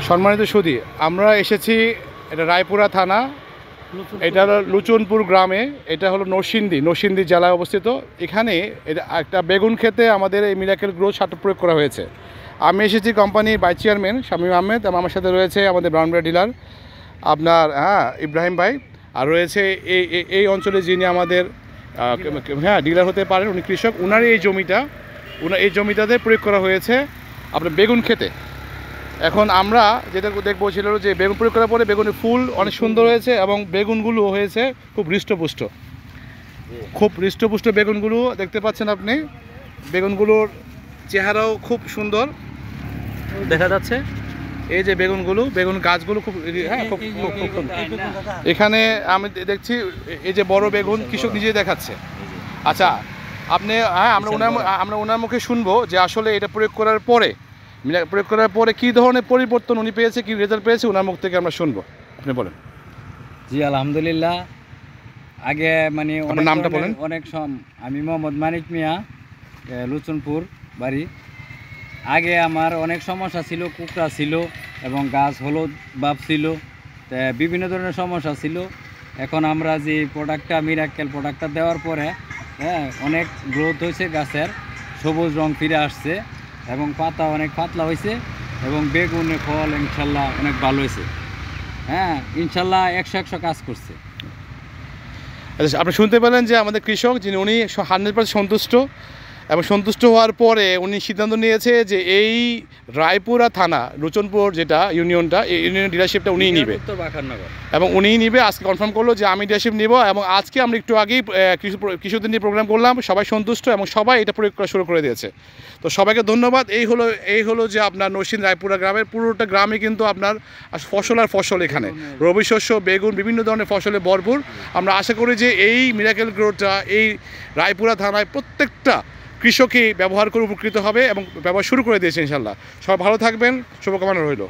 সম্মানিত সুধী, আমরা এসেছি এটা রায়পুরা থানা, এটা হলো লুচনপুর গ্রামে, এটা হলো নরসিংদী জেলায় অবস্থিত। এখানে এটা একটা বেগুন খেতে আমাদের এই মিরাকেল গ্রো সার প্রয়োগ করা হয়েছে। আমি এসেছি কোম্পানির ভাইস চেয়ারম্যান শামীম আহমেদ, এবং আমার সাথে রয়েছে আমাদের ব্রাউনবাড়ি ডিলার আপনার ইব্রাহিম ভাই, আর রয়েছে এই অঞ্চলে যিনি আমাদের ডিলার হতে পারেন, উনি কৃষক। ওনার এই জমিটাতে প্রয়োগ করা হয়েছে আপনার বেগুন খেতে। এখন আমরা যেটা দেখবো সেটা হলো যে বেগুন প্রয়োগ করার পরে বেগুনের ফুল অনেক সুন্দর হয়েছে এবং বেগুনগুলো হয়েছে খুব হৃষ্টপুষ্ট বেগুনগুলো দেখতে পাচ্ছেন আপনি। বেগুনগুলোর চেহারাও খুব সুন্দর দেখা যাচ্ছে। এই যে বেগুন গাছগুলো খুব এখানে আমি দেখছি এই যে বড় বেগুন কৃষক নিজেই দেখাচ্ছে। আচ্ছা, আপনি আমরা ওনার মুখে শুনবো যে আসলে এটা প্রয়োগ করার পরে কী ধরনের পরিবর্তন উনি পেয়েছে, কী রেজাল্ট পেয়েছে, ওনার মুখ থেকে আমরা শুনবো। আপনি বলেন। জি আলহামদুলিল্লাহ। আগে মানে নামটা বলেন। আমি মোহাম্মদ মানিক মিয়া, লুচনপুর বাড়ি। আগে আমার অনেক সমস্যা ছিল, কুকড়া ছিল এবং গাছ হলুদ ভাব ছিল, বিভিন্ন ধরনের সমস্যা ছিল। এখন আমরা যে মিরাকেল প্রোডাক্টটা দেওয়ার পরে অনেক গ্রোথ হয়েছে, গাছের সবুজ রং ফিরে আসছে এবং পাতা অনেক পাতলা হয়েছে এবং বেগুনের ফল ইনশাল্লাহ অনেক ভালো হয়েছে। ইনশাল্লাহ 100 কাজ করছে। আচ্ছা, আপনি শুনতে পেলেন যে আমাদের কৃষক উনি 100% সন্তুষ্ট, এবং সন্তুষ্ট হওয়ার পরে উনি সিদ্ধান্ত নিয়েছে যে এই রায়পুরা থানা লুচনপুর যেটা ইউনিয়নটা, এই ইউনিয়ন ডিলারশিপটা উনিই নিবে এবং উনিই নিবে। আজকে কনফার্ম করলো যে আমি ডিলারশিপ নিব, এবং আজকে আমরা একটু আগেই কৃষকদের নিয়ে প্রোগ্রাম করলাম, সবাই সন্তুষ্ট এবং সবাই এটা প্রয়োগ করা শুরু করে দিয়েছে। তো সবাইকে ধন্যবাদ। এই হলো যে আপনার নরসিংদী রায়পুরা গ্রামের পুরোটা গ্রামে কিন্তু আপনার ফসল এখানে রবি শস্য, বেগুন, বিভিন্ন ধরনের ফসলে ভরপুর। আমরা আশা করি যে এই মিরাকেল গ্রোটা এই রায়পুরা থানায় প্রত্যেকটা কৃষকই ব্যবহার করে উপকৃত হবে এবং ব্যবহার শুরু করে দিয়েছে ইনশাল্লাহ। সবাই ভালো থাকবেন, শুভকামনা রইল।